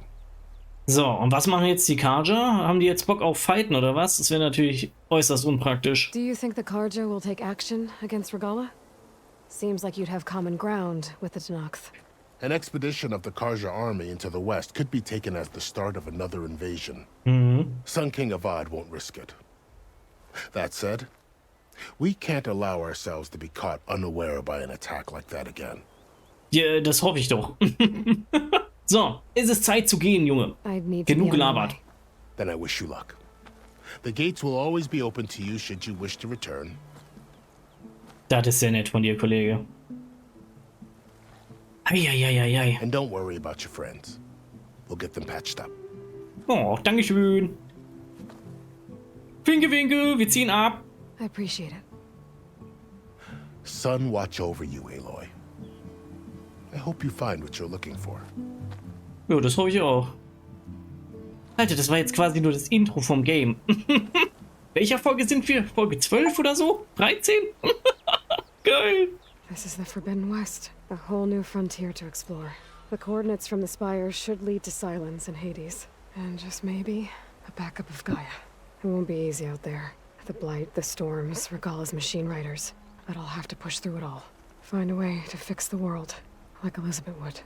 So, und was machen jetzt die Karja? Haben die jetzt Bock auf Fighten oder was? Das wäre natürlich äußerst unpraktisch. Do you think the Karja will take action against Regala? Seems like you'd have common ground with the Tach. An expedition of the Karja army into the west could be taken as the start of another invasion. Sun King Avad won't risk it. That said, we can't allow ourselves to be caught unaware by an attack like that again. Ja, das hoffe ich doch. So, ist es Zeit zu gehen, Junge. Genug gelabert. Then I wish you luck. The gates will always be open to you should you wish to return. Das ist sehr nett von dir, Kollege. Eieieiei. And don't worry about your friends. We'll get them patched up. Oh, dankeschön. Winke, winke, wir ziehen ab. I appreciate it. Sun watch over you, Aloy. I hope you find what you're looking for. Ja, das hoffe ich auch. Alter, das war jetzt quasi nur das Intro vom Game. Welcher Folge sind wir? Folge 12 oder so? 13? Geil. This is the Forbidden West. A whole new frontier to explore. The coordinates from the spire should lead to Silence and Hades. And just maybe, a backup of Gaia. It won't be easy out there. The Blight, the Storms, Regala's machine riders. But I'll have to push through it all. Find a way to fix the world, like Elizabeth would.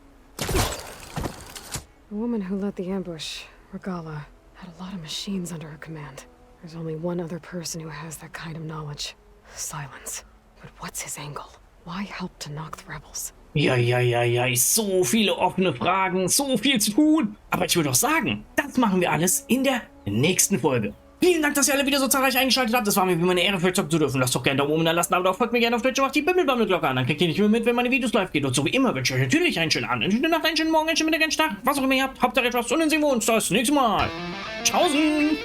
The woman who led the ambush, Regala, had a lot of machines under her command. There's only one other person who has that kind of knowledge. Silence. But what's his angle? Why help to knock the rebels? Ja, so viele offene Fragen, so viel zu tun. Aber ich würde auch sagen, das machen wir alles in der nächsten Folge. Vielen Dank, dass ihr alle wieder so zahlreich eingeschaltet habt. Das war mir wie meine Ehre, für euch zocken zu dürfen. Lasst doch gerne einen Daumen oben da lassen, aber auch folgt mir gerne auf Twitch und macht die Bimmelbammelglocke an. Dann kriegt ihr nicht mehr mit, wenn meine Videos live geht. Und so wie immer wünsche ich euch natürlich einen schönen Abend, eine schöne Nacht, einen schönen Morgen, einen schönen Mittag, einen schönen Tag, was auch immer ihr habt. Hauptsache etwas und dann sehen wir uns das nächste Mal. Tschaußen!